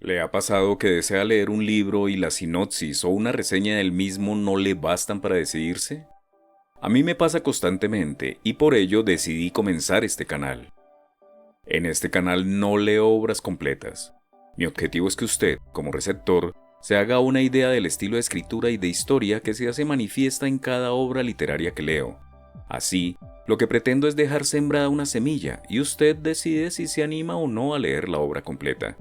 ¿Le ha pasado que desea leer un libro y la sinopsis o una reseña del mismo no le bastan para decidirse? A mí me pasa constantemente y por ello decidí comenzar este canal. En este canal no leo obras completas. Mi objetivo es que usted, como receptor, se haga una idea del estilo de escritura y de historia que se hace manifiesta en cada obra literaria que leo. Así, lo que pretendo es dejar sembrada una semilla y usted decide si se anima o no a leer la obra completa.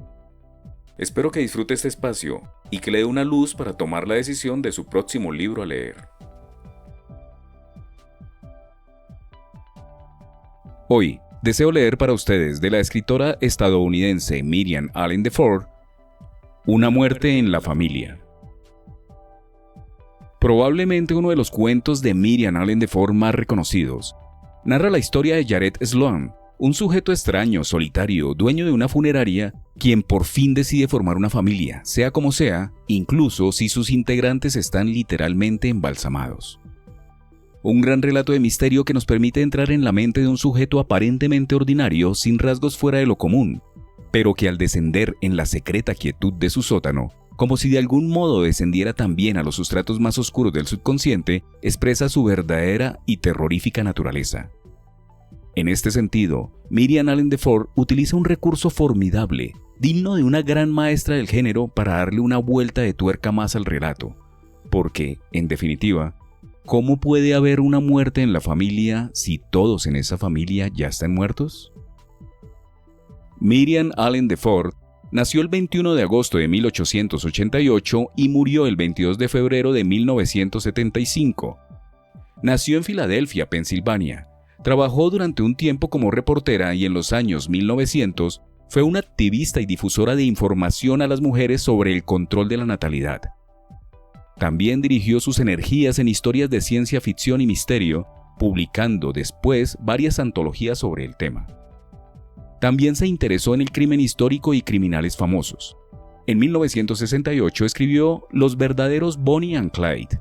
Espero que disfrute este espacio y que le dé una luz para tomar la decisión de su próximo libro a leer. Hoy, deseo leer para ustedes de la escritora estadounidense Miriam Allen Defoe, Una muerte en la familia. Probablemente uno de los cuentos de Miriam Allen Defoe más reconocidos. Narra la historia de Jared Sloan, un sujeto extraño, solitario, dueño de una funeraria, quien por fin decide formar una familia, sea como sea, incluso si sus integrantes están literalmente embalsamados. Un gran relato de misterio que nos permite entrar en la mente de un sujeto aparentemente ordinario, sin rasgos fuera de lo común, pero que al descender en la secreta quietud de su sótano, como si de algún modo descendiera también a los sustratos más oscuros del subconsciente, expresa su verdadera y terrorífica naturaleza. En este sentido, Miriam Allen Defoe utiliza un recurso formidable, digno de una gran maestra del género para darle una vuelta de tuerca más al relato. Porque, en definitiva, ¿cómo puede haber una muerte en la familia si todos en esa familia ya están muertos? Miriam Allen Defoe nació el 21 de agosto de 1888 y murió el 22 de febrero de 1975. Nació en Filadelfia, Pensilvania. Trabajó durante un tiempo como reportera y en los años 1900 fue una activista y difusora de información a las mujeres sobre el control de la natalidad. También dirigió sus energías en historias de ciencia ficción y misterio, publicando después varias antologías sobre el tema. También se interesó en el crimen histórico y criminales famosos. En 1968 escribió Los verdaderos Bonnie and Clyde.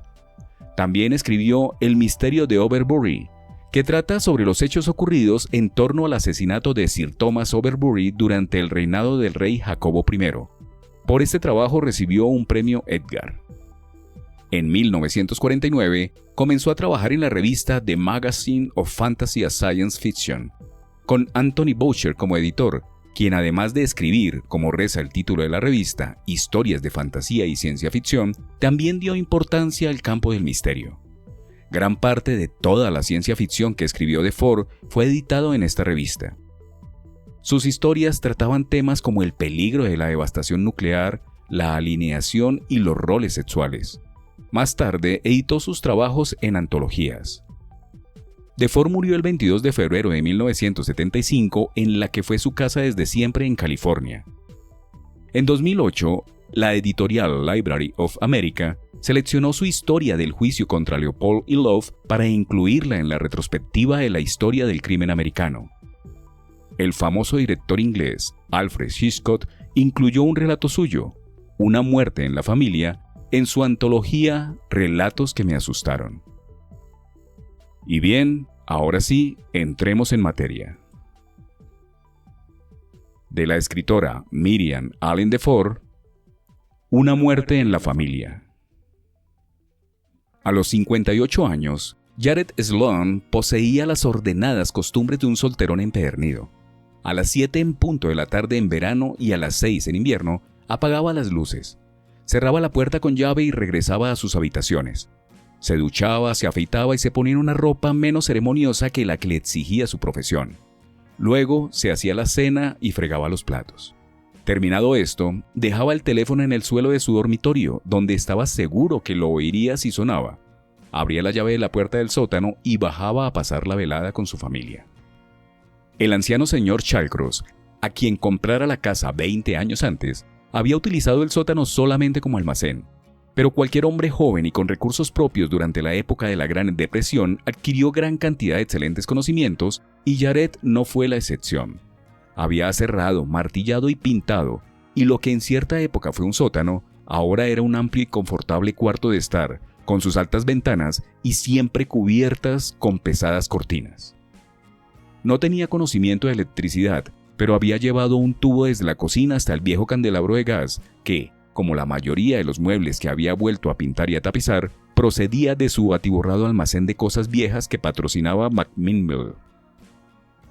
También escribió El misterio de Overbury, que trata sobre los hechos ocurridos en torno al asesinato de Sir Thomas Overbury durante el reinado del rey Jacobo I. Por este trabajo recibió un premio Edgar. En 1949 comenzó a trabajar en la revista The Magazine of Fantasy and Science Fiction, con Anthony Boucher como editor, quien además de escribir, como reza el título de la revista, historias de fantasía y ciencia ficción, también dio importancia al campo del misterio. Gran parte de toda la ciencia ficción que escribió Defoe fue editado en esta revista. Sus historias trataban temas como el peligro de la devastación nuclear, la alineación y los roles sexuales. Más tarde editó sus trabajos en antologías. Defoe murió el 22 de febrero de 1975 en la que fue su casa desde siempre en California. En 2008, la editorial Library of America seleccionó su historia del juicio contra Leopold y Love para incluirla en la retrospectiva de la historia del crimen americano. El famoso director inglés Alfred Hitchcock incluyó un relato suyo, Una muerte en la familia, en su antología Relatos que me asustaron. Y bien, ahora sí, entremos en materia. De la escritora Miriam Allen Defoe, Una muerte en la familia. A los 58 años, Jared Sloan poseía las ordenadas costumbres de un solterón empedernido. A las 7 en punto de la tarde en verano y a las 6 en invierno, apagaba las luces, cerraba la puerta con llave y regresaba a sus habitaciones. Se duchaba, se afeitaba y se ponía una ropa menos ceremoniosa que la que le exigía su profesión. Luego se hacía la cena y fregaba los platos. Terminado esto, dejaba el teléfono en el suelo de su dormitorio, donde estaba seguro que lo oiría si sonaba. Abría la llave de la puerta del sótano y bajaba a pasar la velada con su familia. El anciano señor Shallcross, a quien comprara la casa 20 años antes, había utilizado el sótano solamente como almacén. Pero cualquier hombre joven y con recursos propios durante la época de la Gran Depresión adquirió gran cantidad de excelentes conocimientos y Jared no fue la excepción. Había aserrado, martillado y pintado, y lo que en cierta época fue un sótano, ahora era un amplio y confortable cuarto de estar, con sus altas ventanas y siempre cubiertas con pesadas cortinas. No tenía conocimiento de electricidad, pero había llevado un tubo desde la cocina hasta el viejo candelabro de gas que, como la mayoría de los muebles que había vuelto a pintar y a tapizar, procedía de su atiborrado almacén de cosas viejas que patrocinaba Macmillan.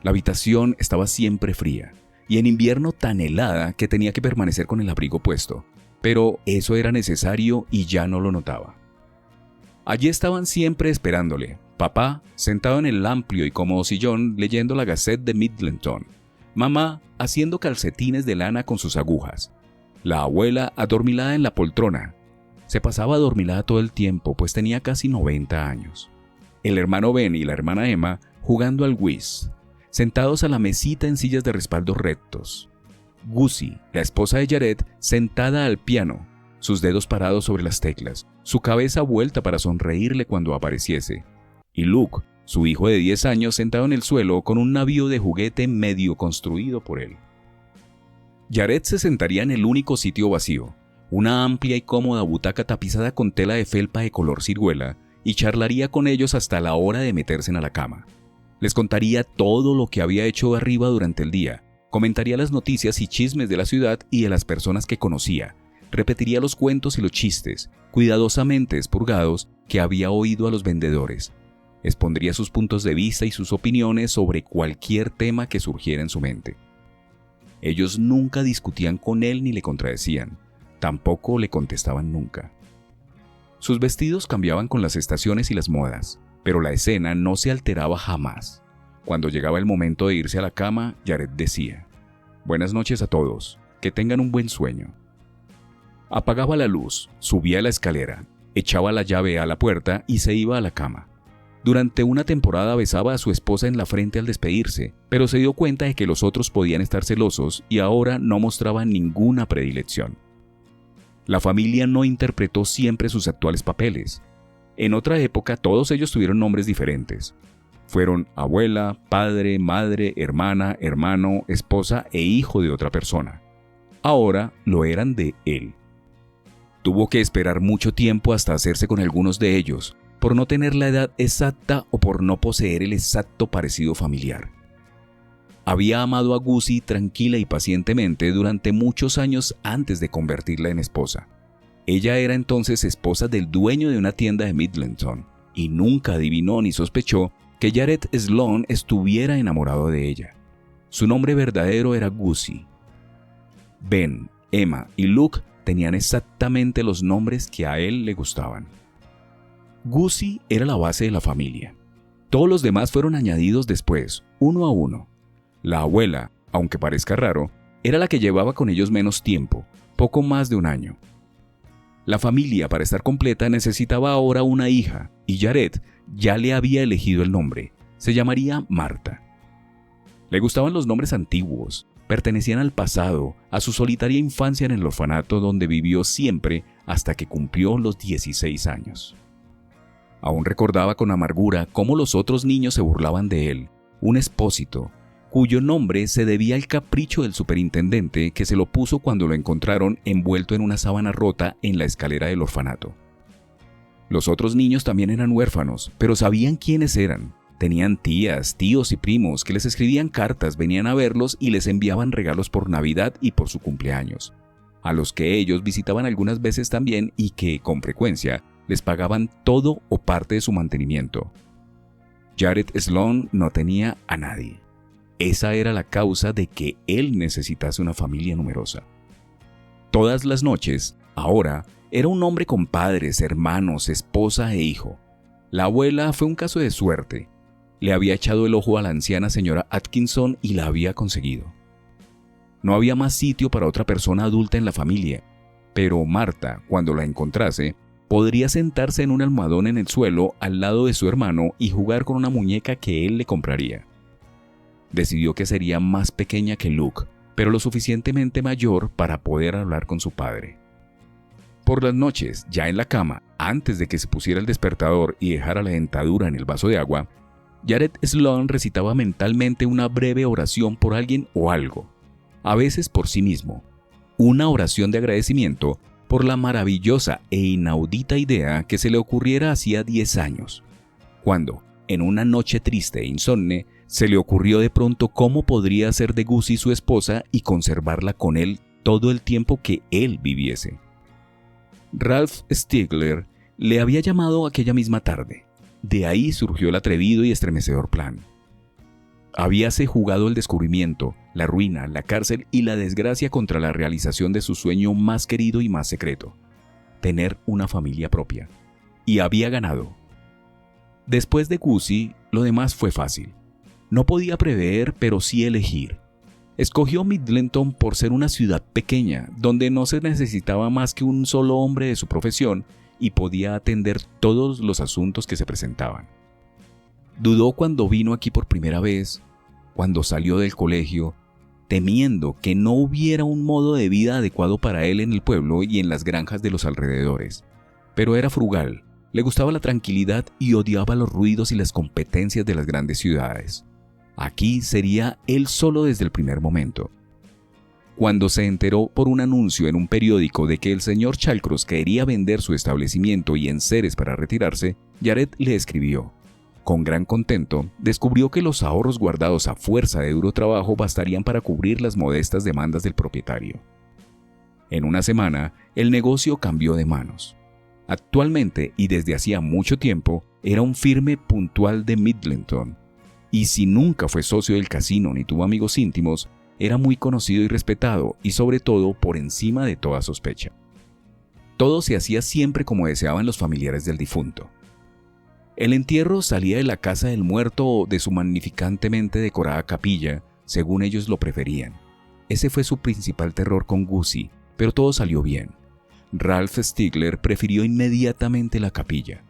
La habitación estaba siempre fría, y en invierno tan helada que tenía que permanecer con el abrigo puesto, pero eso era necesario y ya no lo notaba. Allí estaban siempre esperándole, papá sentado en el amplio y cómodo sillón leyendo la Gazette de Middleton, mamá haciendo calcetines de lana con sus agujas, la abuela adormilada en la poltrona. Se pasaba adormilada todo el tiempo, pues tenía casi 90 años. El hermano Ben y la hermana Emma jugando al whist, sentados a la mesita en sillas de respaldo rectos. Gussie, la esposa de Jared, sentada al piano, sus dedos parados sobre las teclas, su cabeza vuelta para sonreírle cuando apareciese. Y Luke, su hijo de 10 años, sentado en el suelo con un navío de juguete medio construido por él. Jared se sentaría en el único sitio vacío, una amplia y cómoda butaca tapizada con tela de felpa de color ciruela, y charlaría con ellos hasta la hora de meterse a la cama. Les contaría todo lo que había hecho arriba durante el día, comentaría las noticias y chismes de la ciudad y de las personas que conocía, repetiría los cuentos y los chistes, cuidadosamente expurgados, que había oído a los vendedores. Expondría sus puntos de vista y sus opiniones sobre cualquier tema que surgiera en su mente. Ellos nunca discutían con él ni le contradecían, tampoco le contestaban nunca. Sus vestidos cambiaban con las estaciones y las modas, pero la escena no se alteraba jamás. Cuando llegaba el momento de irse a la cama, Jared decía: «Buenas noches a todos, que tengan un buen sueño». Apagaba la luz, subía la escalera, echaba la llave a la puerta y se iba a la cama. Durante una temporada besaba a su esposa en la frente al despedirse, pero se dio cuenta de que los otros podían estar celosos y ahora no mostraba ninguna predilección. La familia no interpretó siempre sus actuales papeles. En otra época todos ellos tuvieron nombres diferentes. Fueron abuela, padre, madre, hermana, hermano, esposa e hijo de otra persona. Ahora lo eran de él. Tuvo que esperar mucho tiempo hasta hacerse con algunos de ellos, por no tener la edad exacta o por no poseer el exacto parecido familiar. Había amado a Gussie tranquila y pacientemente durante muchos años antes de convertirla en esposa. Ella era entonces esposa del dueño de una tienda de Middleton, y nunca adivinó ni sospechó que Jared Sloan estuviera enamorado de ella. Su nombre verdadero era Gussie. Ben, Emma y Luke tenían exactamente los nombres que a él le gustaban. Gussie era la base de la familia. Todos los demás fueron añadidos después, uno a uno. La abuela, aunque parezca raro, era la que llevaba con ellos menos tiempo, poco más de un año. La familia, para estar completa, necesitaba ahora una hija, y Jared ya le había elegido el nombre. Se llamaría Marta. Le gustaban los nombres antiguos, pertenecían al pasado, a su solitaria infancia en el orfanato donde vivió siempre hasta que cumplió los 16 años. Aún recordaba con amargura cómo los otros niños se burlaban de él, un expósito, cuyo nombre se debía al capricho del superintendente que se lo puso cuando lo encontraron envuelto en una sábana rota en la escalera del orfanato. Los otros niños también eran huérfanos, pero sabían quiénes eran. Tenían tías, tíos y primos que les escribían cartas, venían a verlos y les enviaban regalos por Navidad y por su cumpleaños, a los que ellos visitaban algunas veces también y que, con frecuencia, les pagaban todo o parte de su mantenimiento. Jared Sloan no tenía a nadie. Esa era la causa de que él necesitase una familia numerosa. Todas las noches, ahora, era un hombre con padres, hermanos, esposa e hijo. La abuela fue un caso de suerte. Le había echado el ojo a la anciana señora Atkinson y la había conseguido. No había más sitio para otra persona adulta en la familia, pero Marta, cuando la encontrase, podría sentarse en un almohadón en el suelo al lado de su hermano y jugar con una muñeca que él le compraría. Decidió que sería más pequeña que Luke, pero lo suficientemente mayor para poder hablar con su padre. Por las noches, ya en la cama, antes de que se pusiera el despertador y dejara la dentadura en el vaso de agua, Jared Sloan recitaba mentalmente una breve oración por alguien o algo, a veces por sí mismo, una oración de agradecimiento por la maravillosa e inaudita idea que se le ocurriera hacía 10 años, cuando, en una noche triste e insomne, Se le ocurrió de pronto cómo podría hacer de Gussie su esposa y conservarla con él todo el tiempo que él viviese. Ralph Stigler le había llamado aquella misma tarde. De ahí surgió el atrevido y estremecedor plan. Habíase jugado el descubrimiento, la ruina, la cárcel y la desgracia contra la realización de su sueño más querido y más secreto: tener una familia propia. Y había ganado. Después de Gussie, lo demás fue fácil. No podía prever, pero sí elegir. Escogió Middleton por ser una ciudad pequeña, donde no se necesitaba más que un solo hombre de su profesión y podía atender todos los asuntos que se presentaban. Dudó cuando vino aquí por primera vez, cuando salió del colegio, temiendo que no hubiera un modo de vida adecuado para él en el pueblo y en las granjas de los alrededores. Pero era frugal, le gustaba la tranquilidad y odiaba los ruidos y las competencias de las grandes ciudades. Aquí sería él solo desde el primer momento. Cuando se enteró por un anuncio en un periódico de que el señor Shallcross quería vender su establecimiento y enseres para retirarse, Jared le escribió. Con gran contento, descubrió que los ahorros guardados a fuerza de duro trabajo bastarían para cubrir las modestas demandas del propietario. En una semana, el negocio cambió de manos. Actualmente, y desde hacía mucho tiempo, era un firme puntual de Middleton. Y si nunca fue socio del casino ni tuvo amigos íntimos, era muy conocido y respetado, y sobre todo por encima de toda sospecha. Todo se hacía siempre como deseaban los familiares del difunto. El entierro salía de la casa del muerto o de su magnificantemente decorada capilla, según ellos lo preferían. Ese fue su principal terror con Gussie, pero todo salió bien. Ralph Stigler prefirió inmediatamente la capilla.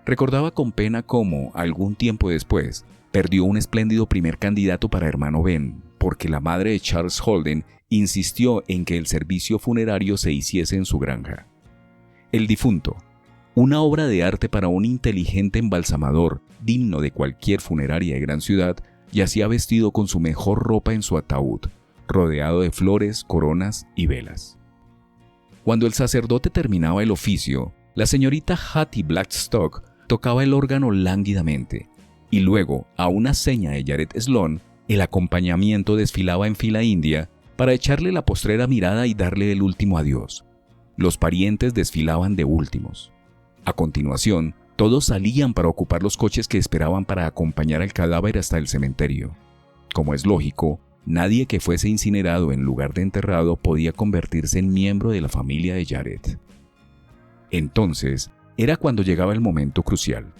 Recordaba con pena cómo, algún tiempo después, perdió un espléndido primer candidato para hermano Ben, porque la madre de Charles Holden insistió en que el servicio funerario se hiciese en su granja. El difunto, una obra de arte para un inteligente embalsamador, digno de cualquier funeraria de gran ciudad, yacía vestido con su mejor ropa en su ataúd, rodeado de flores, coronas y velas. Cuando el sacerdote terminaba el oficio, la señorita Hattie Blackstock tocaba el órgano lánguidamente, y luego, a una seña de Jared Sloan, el acompañamiento desfilaba en fila india para echarle la postrera mirada y darle el último adiós. Los parientes desfilaban de últimos. A continuación, todos salían para ocupar los coches que esperaban para acompañar al cadáver hasta el cementerio. Como es lógico, nadie que fuese incinerado en lugar de enterrado podía convertirse en miembro de la familia de Jared. Entonces, era cuando llegaba el momento crucial.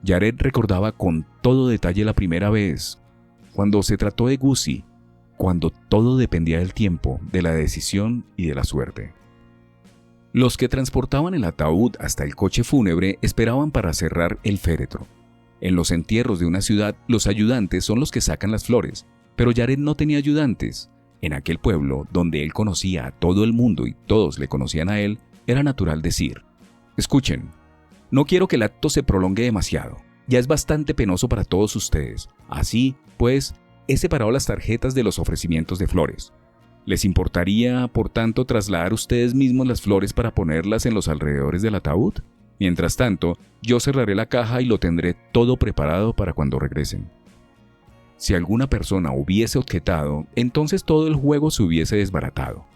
Jared recordaba con todo detalle la primera vez, cuando se trató de Gussie, cuando todo dependía del tiempo, de la decisión y de la suerte. Los que transportaban el ataúd hasta el coche fúnebre esperaban para cerrar el féretro. En los entierros de una ciudad, los ayudantes son los que sacan las flores, pero Jared no tenía ayudantes. En aquel pueblo, donde él conocía a todo el mundo y todos le conocían a él, era natural decir: escuchen, no quiero que el acto se prolongue demasiado. Ya es bastante penoso para todos ustedes. Así, pues, he separado las tarjetas de los ofrecimientos de flores. ¿Les importaría, por tanto, trasladar ustedes mismos las flores para ponerlas en los alrededores del ataúd? Mientras tanto, yo cerraré la caja y lo tendré todo preparado para cuando regresen. Si alguna persona hubiese objetado, entonces todo el juego se hubiese desbaratado.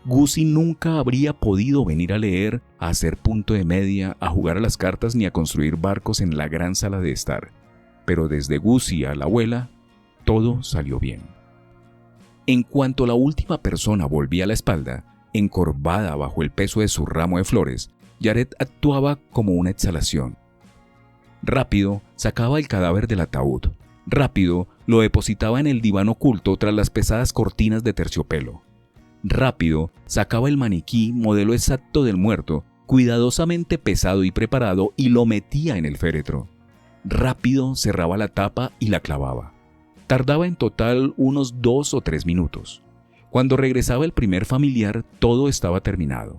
Gussie nunca habría podido venir a leer, a hacer punto de media, a jugar a las cartas ni a construir barcos en la gran sala de estar. Pero desde Gussie a la abuela, todo salió bien. En cuanto la última persona volvía la espalda, encorvada bajo el peso de su ramo de flores, Jared actuaba como una exhalación. Rápido sacaba el cadáver del ataúd. Rápido lo depositaba en el diván oculto tras las pesadas cortinas de terciopelo. Rápido sacaba el maniquí, modelo exacto del muerto, cuidadosamente pesado y preparado, y lo metía en el féretro. Rápido cerraba la tapa y la clavaba. Tardaba en total unos 2 o 3 minutos. Cuando regresaba el primer familiar, todo estaba terminado.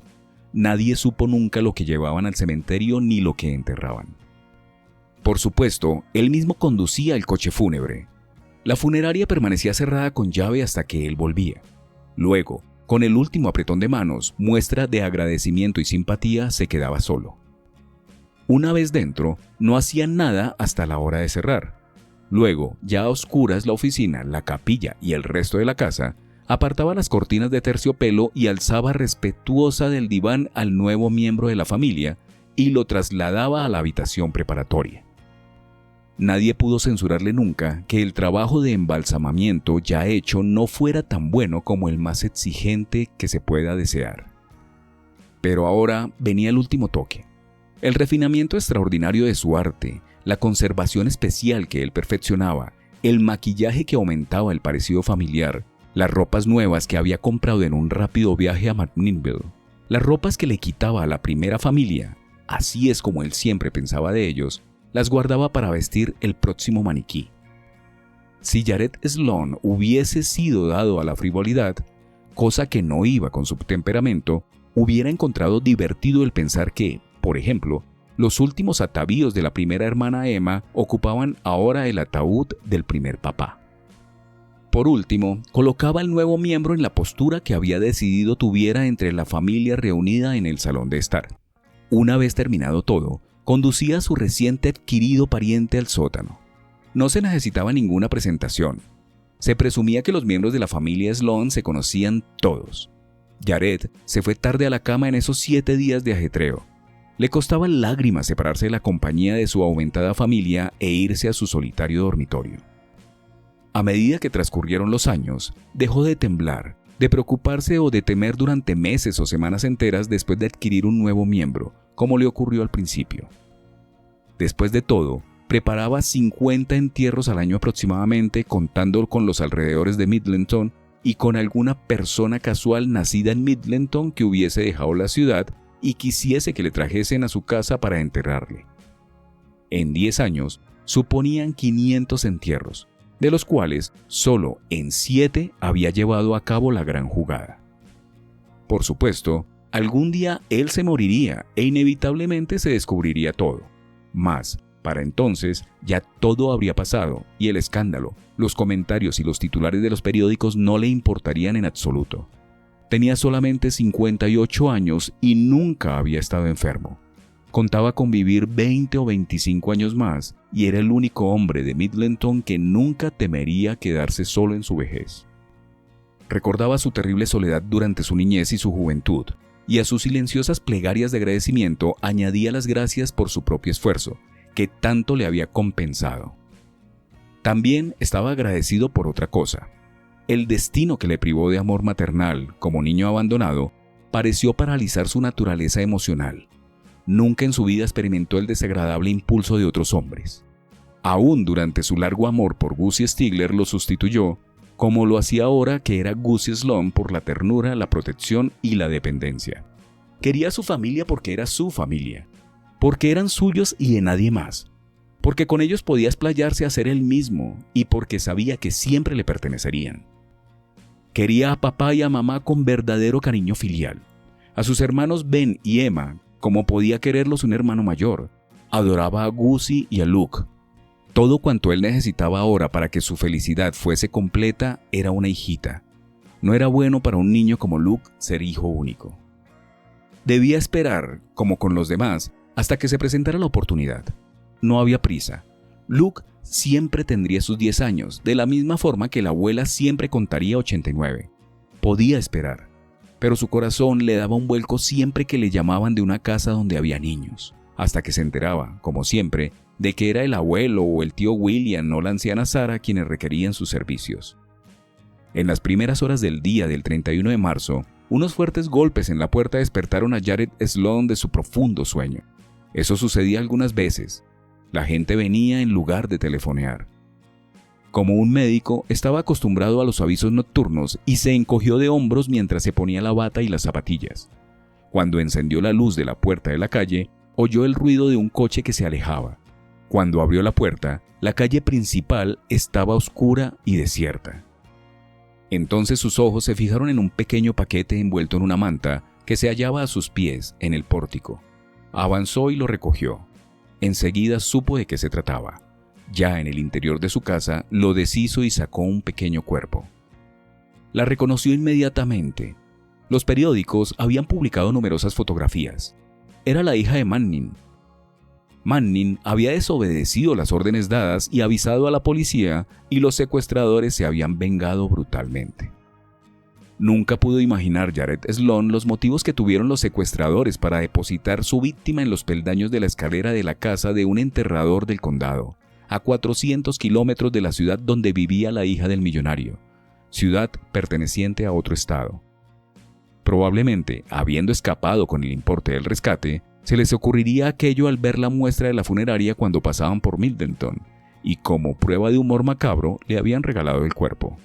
Nadie supo nunca lo que llevaban al cementerio ni lo que enterraban. Por supuesto, él mismo conducía el coche fúnebre. La funeraria permanecía cerrada con llave hasta que él volvía. Luego, con el último apretón de manos, muestra de agradecimiento y simpatía, se quedaba solo. Una vez dentro, no hacía nada hasta la hora de cerrar. Luego, ya a oscuras, la oficina, la capilla y el resto de la casa, apartaba las cortinas de terciopelo y alzaba respetuosa del diván al nuevo miembro de la familia y lo trasladaba a la habitación preparatoria. Nadie pudo censurarle nunca que el trabajo de embalsamamiento ya hecho no fuera tan bueno como el más exigente que se pueda desear. Pero ahora venía el último toque. El refinamiento extraordinario de su arte, la conservación especial que él perfeccionaba, el maquillaje que aumentaba el parecido familiar, las ropas nuevas que había comprado en un rápido viaje a McMinnville, las ropas que le quitaba a la primera familia, así es como él siempre pensaba de ellos, las guardaba para vestir el próximo maniquí. Si Jared Sloan hubiese sido dado a la frivolidad, cosa que no iba con su temperamento, hubiera encontrado divertido el pensar que, por ejemplo, los últimos atavíos de la primera hermana Emma ocupaban ahora el ataúd del primer papá. Por último, colocaba al nuevo miembro en la postura que había decidido tuviera entre la familia reunida en el salón de estar. Una vez terminado todo, conducía a su reciente adquirido pariente al sótano. No se necesitaba ninguna presentación. Se presumía que los miembros de la familia Sloan se conocían todos. Jared se fue tarde a la cama en esos 7 días de ajetreo. Le costaba lágrimas separarse de la compañía de su aumentada familia e irse a su solitario dormitorio. A medida que transcurrieron los años, dejó de temblar, de preocuparse o de temer durante meses o semanas enteras después de adquirir un nuevo miembro, como le ocurrió al principio. Después de todo, preparaba 50 entierros al año aproximadamente, contando con los alrededores de Midleton y con alguna persona casual nacida en Midleton que hubiese dejado la ciudad y quisiese que le trajesen a su casa para enterrarle. En 10 años, suponían 500 entierros, de los cuales solo en 7 había llevado a cabo la gran jugada. Por supuesto, algún día él se moriría e inevitablemente se descubriría todo. Mas, para entonces, ya todo habría pasado y el escándalo, los comentarios y los titulares de los periódicos no le importarían en absoluto. Tenía solamente 58 años y nunca había estado enfermo. Contaba con vivir 20 o 25 años más y era el único hombre de Midleton que nunca temería quedarse solo en su vejez. Recordaba su terrible soledad durante su niñez y su juventud, y a sus silenciosas plegarias de agradecimiento añadía las gracias por su propio esfuerzo, que tanto le había compensado. También estaba agradecido por otra cosa. El destino que le privó de amor maternal como niño abandonado pareció paralizar su naturaleza emocional. Nunca en su vida experimentó el desagradable impulso de otros hombres. Aún durante su largo amor por Gussie Stigler lo sustituyó, como lo hacía ahora que era Gussie Sloan, por la ternura, la protección y la dependencia. Quería a su familia porque era su familia, porque eran suyos y de nadie más, porque con ellos podía explayarse a ser él mismo y porque sabía que siempre le pertenecerían. Quería a papá y a mamá con verdadero cariño filial, a sus hermanos Ben y Emma como podía quererlos un hermano mayor. Adoraba a Gussie y a Luke. Todo cuanto él necesitaba ahora para que su felicidad fuese completa era una hijita. No era bueno para un niño como Luke ser hijo único. Debía esperar, como con los demás, hasta que se presentara la oportunidad. No había prisa. Luke siempre tendría sus 10 años, de la misma forma que la abuela siempre contaría 89. Podía esperar, pero su corazón le daba un vuelco siempre que le llamaban de una casa donde había niños, hasta que se enteraba, como siempre, de que era el abuelo o el tío William o la anciana Sarah quienes requerían sus servicios. En las primeras horas del día del 31 de marzo, unos fuertes golpes en la puerta despertaron a Jared Sloan de su profundo sueño. Eso sucedía algunas veces. La gente venía en lugar de telefonear. Como un médico, estaba acostumbrado a los avisos nocturnos y se encogió de hombros mientras se ponía la bata y las zapatillas. Cuando encendió la luz de la puerta de la calle, oyó el ruido de un coche que se alejaba. Cuando abrió la puerta, la calle principal estaba oscura y desierta. Entonces sus ojos se fijaron en un pequeño paquete envuelto en una manta que se hallaba a sus pies en el pórtico. Avanzó y lo recogió. Enseguida supo de qué se trataba. Ya en el interior de su casa, lo deshizo y sacó un pequeño cuerpo. La reconoció inmediatamente. Los periódicos habían publicado numerosas fotografías. Era la hija de Manning. Manning había desobedecido las órdenes dadas y avisado a la policía, y los secuestradores se habían vengado brutalmente. Nunca pudo imaginar Jared Sloan los motivos que tuvieron los secuestradores para depositar su víctima en los peldaños de la escalera de la casa de un enterrador del condado, a 400 kilómetros de la ciudad donde vivía la hija del millonario, ciudad perteneciente a otro estado. Probablemente, habiendo escapado con el importe del rescate, se les ocurriría aquello al ver la muestra de la funeraria cuando pasaban por Middleton, y como prueba de humor macabro le habían regalado el cuerpo.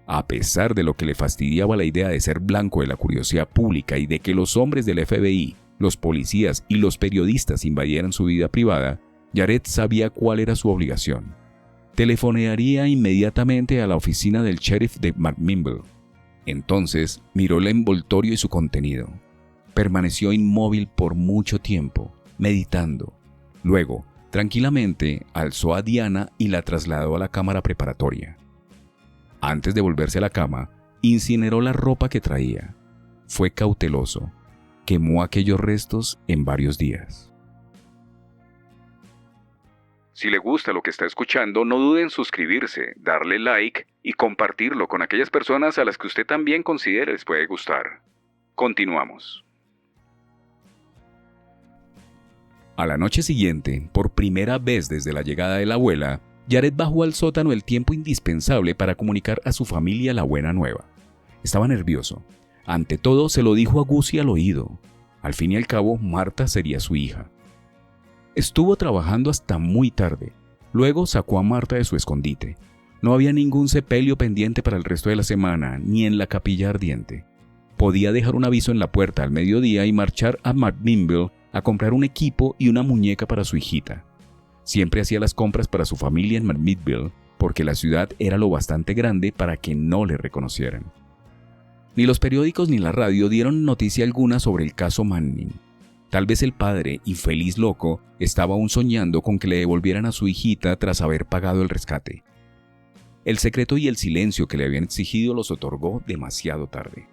A pesar de lo que le fastidiaba la idea de ser blanco de la curiosidad pública y de que los hombres del FBI, los policías y los periodistas invadieran su vida privada, Jared sabía cuál era su obligación. Telefonearía inmediatamente a la oficina del sheriff de McMinnville. Entonces miró el envoltorio y su contenido. Permaneció inmóvil por mucho tiempo, meditando. Luego, tranquilamente, alzó a Diana y la trasladó a la cámara preparatoria. Antes de volverse a la cama, incineró la ropa que traía. Fue cauteloso. Quemó aquellos restos en varios días. Si le gusta lo que está escuchando, no dude en suscribirse, darle like y compartirlo con aquellas personas a las que usted también considere les puede gustar. Continuamos. A la noche siguiente, por primera vez desde la llegada de la abuela, Jared bajó al sótano el tiempo indispensable para comunicar a su familia la buena nueva. Estaba nervioso. Ante todo, se lo dijo a Gussie al oído. Al fin y al cabo, Marta sería su hija. Estuvo trabajando hasta muy tarde. Luego sacó a Marta de su escondite. No había ningún sepelio pendiente para el resto de la semana, ni en la capilla ardiente. Podía dejar un aviso en la puerta al mediodía y marchar a McMinnville a comprar un equipo y una muñeca para su hijita. Siempre hacía las compras para su familia en McMinnville, porque la ciudad era lo bastante grande para que no le reconocieran. Ni los periódicos ni la radio dieron noticia alguna sobre el caso Manning. Tal vez el padre, infeliz loco, estaba aún soñando con que le devolvieran a su hijita tras haber pagado el rescate. El secreto y el silencio que le habían exigido los otorgó demasiado tarde.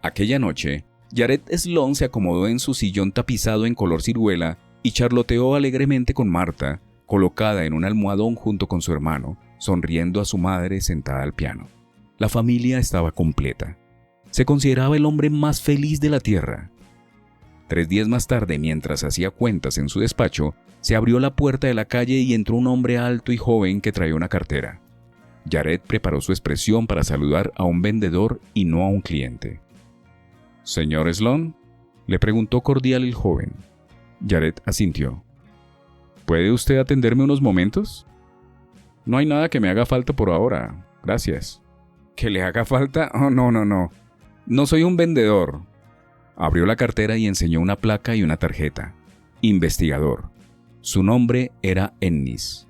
Aquella noche, Jared Sloan se acomodó en su sillón tapizado en color ciruela y charloteó alegremente con Marta, colocada en un almohadón junto con su hermano, sonriendo a su madre sentada al piano. La familia estaba completa. Se consideraba el hombre más feliz de la tierra. 3 días más tarde, mientras hacía cuentas en su despacho, se abrió la puerta de la calle y entró un hombre alto y joven que traía una cartera. Jared preparó su expresión para saludar a un vendedor y no a un cliente. «¿Señor Sloan?», le preguntó cordial el joven. Jared asintió. «¿Puede usted atenderme unos momentos?». «No hay nada que me haga falta por ahora, gracias». «¿Que le haga falta? Oh, no. No soy un vendedor». Abrió la cartera y enseñó una placa y una tarjeta. Investigador. Su nombre era Ennis.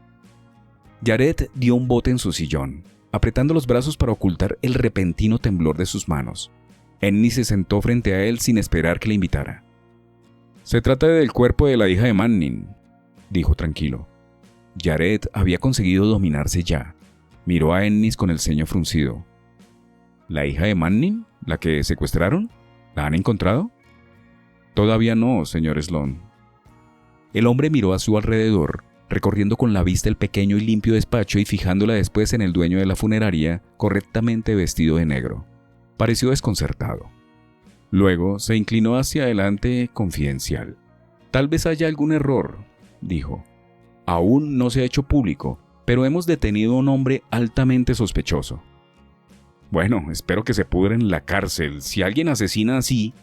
Jared dio un bote en su sillón, apretando los brazos para ocultar el repentino temblor de sus manos. Ennis se sentó frente a él sin esperar que le invitara. «Se trata del cuerpo de la hija de Manning», dijo tranquilo. Jared había conseguido dominarse ya. Miró a Ennis con el ceño fruncido. «¿La hija de Manning? ¿La que secuestraron? ¿La han encontrado?» «Todavía no, señor Sloan». El hombre miró a su alrededor, recorriendo con la vista el pequeño y limpio despacho y fijándola después en el dueño de la funeraria, correctamente vestido de negro. Pareció desconcertado. Luego se inclinó hacia adelante confidencial. «Tal vez haya algún error», dijo. «Aún no se ha hecho público, pero hemos detenido a un hombre altamente sospechoso». «Bueno, espero que se pudra en la cárcel. Si alguien asesina así...»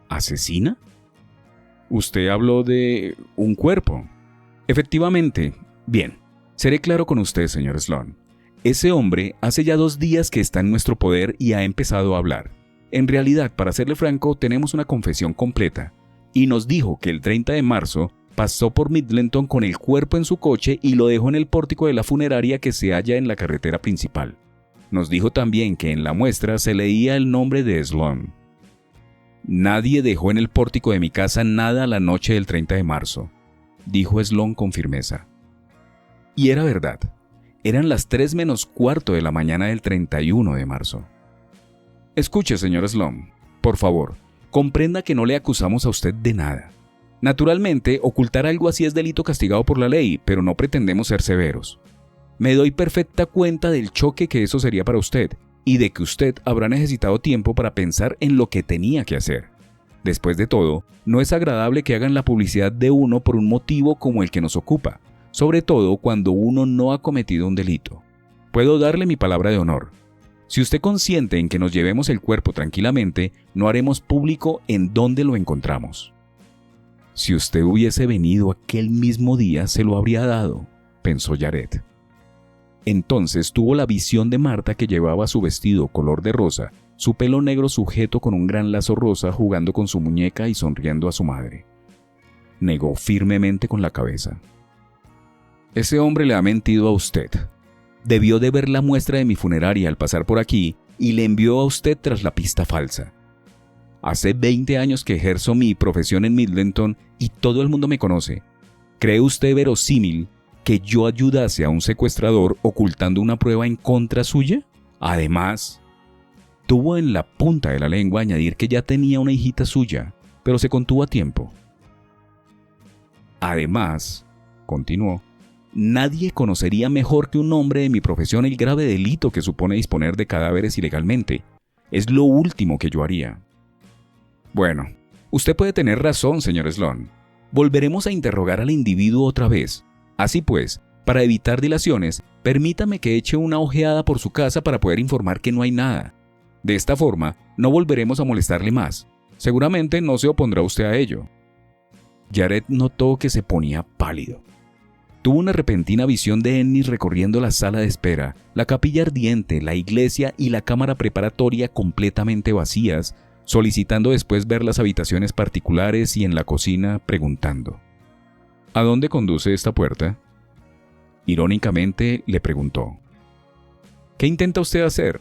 «¿Asesina?». «Usted habló de un cuerpo». «Efectivamente. Bien, seré claro con usted, señor Sloan. Ese hombre hace ya 2 días que está en nuestro poder y ha empezado a hablar. En realidad, para serle franco, tenemos una confesión completa. Y nos dijo que el 30 de marzo pasó por Middleton con el cuerpo en su coche y lo dejó en el pórtico de la funeraria que se halla en la carretera principal. Nos dijo también que en la muestra se leía el nombre de Sloan. Nadie dejó en el pórtico de mi casa nada la noche del 30 de marzo, dijo Sloan con firmeza. Y era verdad. Eran las 3 menos cuarto de la mañana del 31 de marzo. Escuche, señor Sloan, por favor, comprenda que no le acusamos a usted de nada. Naturalmente, ocultar algo así es delito castigado por la ley, pero no pretendemos ser severos. Me doy perfecta cuenta del choque que eso sería para usted, y de que usted habrá necesitado tiempo para pensar en lo que tenía que hacer. Después de todo, no es agradable que hagan la publicidad de uno por un motivo como el que nos ocupa, sobre todo cuando uno no ha cometido un delito. Puedo darle mi palabra de honor. Si usted consiente en que nos llevemos el cuerpo tranquilamente, no haremos público en dónde lo encontramos. Si usted hubiese venido aquel mismo día, se lo habría dado, pensó Jared. Entonces tuvo la visión de Marta, que llevaba su vestido color de rosa, su pelo negro sujeto con un gran lazo rosa, jugando con su muñeca y sonriendo a su madre. Negó firmemente con la cabeza. Ese hombre le ha mentido a usted. Debió de ver la muestra de mi funeraria al pasar por aquí y le envió a usted tras la pista falsa. Hace 20 años que ejerzo mi profesión en Middleton y todo el mundo me conoce. ¿Cree usted verosímil que yo ayudase a un secuestrador ocultando una prueba en contra suya? Además, tuvo en la punta de la lengua añadir que ya tenía una hijita suya, pero se contuvo a tiempo. Además, continuó, nadie conocería mejor que un hombre de mi profesión el grave delito que supone disponer de cadáveres ilegalmente. Es lo último que yo haría. Bueno, usted puede tener razón, señor Sloan. Volveremos a interrogar al individuo otra vez. Así pues, para evitar dilaciones, permítame que eche una ojeada por su casa para poder informar que no hay nada. De esta forma, no volveremos a molestarle más. Seguramente no se opondrá usted a ello. Jared notó que se ponía pálido. Tuvo una repentina visión de Ennis recorriendo la sala de espera, la capilla ardiente, la iglesia y la cámara preparatoria completamente vacías, solicitando después ver las habitaciones particulares y en la cocina, preguntando: ¿a dónde conduce esta puerta? Irónicamente le preguntó: ¿qué intenta usted hacer?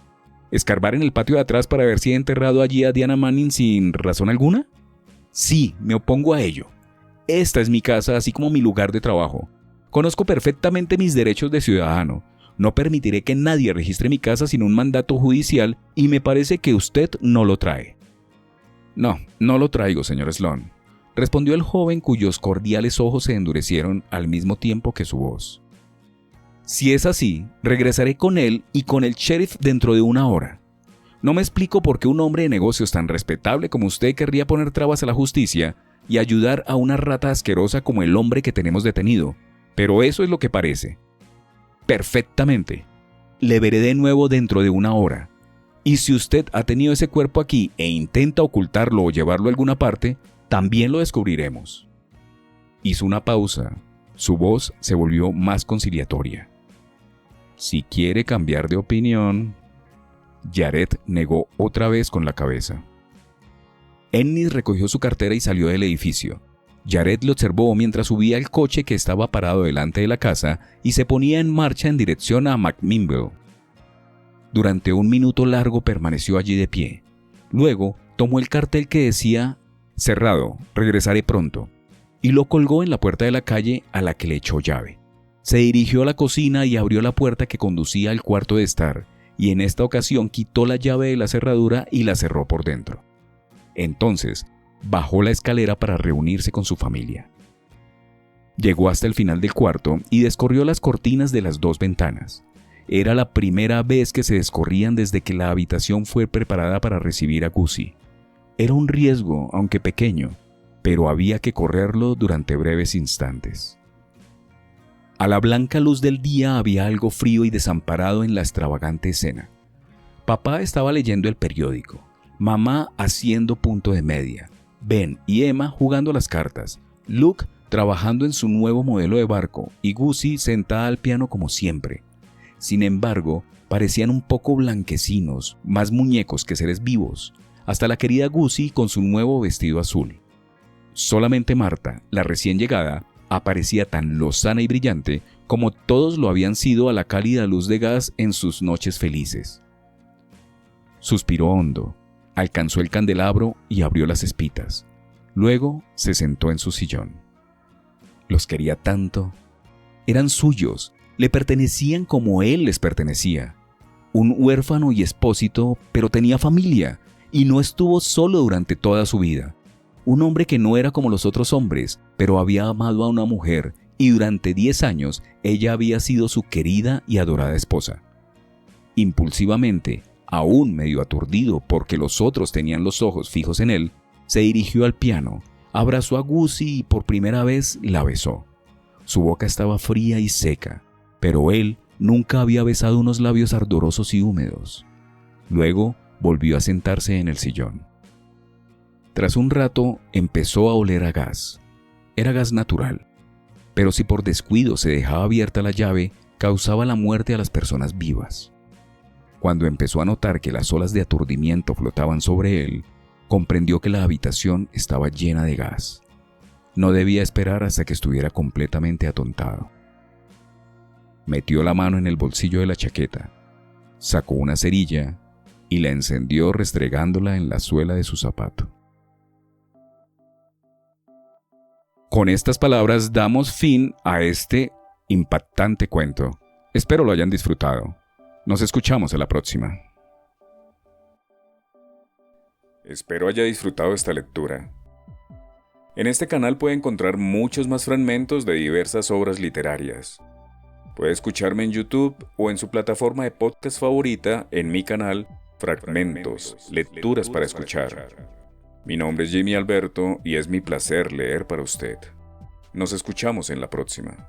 ¿Escarbar en el patio de atrás para ver si he enterrado allí a Diana Manning sin razón alguna? Sí, me opongo a ello. Esta es mi casa, así como mi lugar de trabajo. Conozco perfectamente mis derechos de ciudadano. No permitiré que nadie registre mi casa sin un mandato judicial y me parece que usted no lo trae. No, no lo traigo, señor Sloan, respondió el joven, cuyos cordiales ojos se endurecieron al mismo tiempo que su voz. Si es así, regresaré con él y con el sheriff dentro de 1 hora. No me explico por qué un hombre de negocios tan respetable como usted querría poner trabas a la justicia y ayudar a una rata asquerosa como el hombre que tenemos detenido, pero eso es lo que parece. Perfectamente. Le veré de nuevo dentro de 1 hora. Y si usted ha tenido ese cuerpo aquí e intenta ocultarlo o llevarlo a alguna parte, también lo descubriremos. Hizo una pausa. Su voz se volvió más conciliatoria. Si quiere cambiar de opinión... Jared negó otra vez con la cabeza. Ennis recogió su cartera y salió del edificio. Jared lo observó mientras subía al coche que estaba parado delante de la casa y se ponía en marcha en dirección a McMinnville. Durante 1 minuto largo permaneció allí de pie. Luego tomó el cartel que decía «Cerrado, regresaré pronto» y lo colgó en la puerta de la calle, a la que le echó llave. Se dirigió a la cocina y abrió la puerta que conducía al cuarto de estar, y en esta ocasión quitó la llave de la cerradura y la cerró por dentro. Entonces bajó la escalera para reunirse con su familia. Llegó hasta el final del cuarto y descorrió las cortinas de las 2 ventanas. Era la primera vez que se descorrían desde que la habitación fue preparada para recibir a Gussie. Era un riesgo, aunque pequeño, pero había que correrlo durante breves instantes. A la blanca luz del día había algo frío y desamparado en la extravagante escena. Papá estaba leyendo el periódico, mamá haciendo punto de media, Ben y Emma jugando las cartas, Luke trabajando en su nuevo modelo de barco y Gussie sentada al piano como siempre. Sin embargo, parecían un poco blanquecinos, más muñecos que seres vivos, hasta la querida Gussie con su nuevo vestido azul. Solamente Marta, la recién llegada, aparecía tan lozana y brillante como todos lo habían sido a la cálida luz de gas en sus noches felices. Suspiró hondo, alcanzó el candelabro y abrió las espitas. Luego se sentó en su sillón. Los quería tanto. Eran suyos, le pertenecían como él les pertenecía. Un huérfano y expósito, pero tenía familia, y no estuvo solo durante toda su vida. un hombre que no era como los otros hombres, pero había amado a una mujer y durante 10 años ella había sido su querida y adorada esposa. Impulsivamente, aún medio aturdido porque los otros tenían los ojos fijos en él, se dirigió al piano, abrazó a Gussie y por primera vez la besó. Su boca estaba fría y seca, pero él nunca había besado unos labios ardorosos y húmedos. Luego volvió a sentarse en el sillón. Tras un rato empezó a oler a gas. Era gas natural, pero si por descuido se dejaba abierta la llave, causaba la muerte a las personas vivas. Cuando empezó a notar que las olas de aturdimiento flotaban sobre él, comprendió que la habitación estaba llena de gas. No debía esperar hasta que estuviera completamente atontado. Metió la mano en el bolsillo de la chaqueta, sacó una cerilla y la encendió restregándola en la suela de su zapato. Con estas palabras damos fin a este impactante cuento. Espero lo hayan disfrutado. Nos escuchamos en la próxima. Espero haya disfrutado esta lectura. En este canal puede encontrar muchos más fragmentos de diversas obras literarias. Puede escucharme en YouTube o en su plataforma de podcast favorita en mi canal Fragmentos, Lecturas para Escuchar. Mi nombre es Jimmy Alberto y es mi placer leer para usted. Nos escuchamos en la próxima.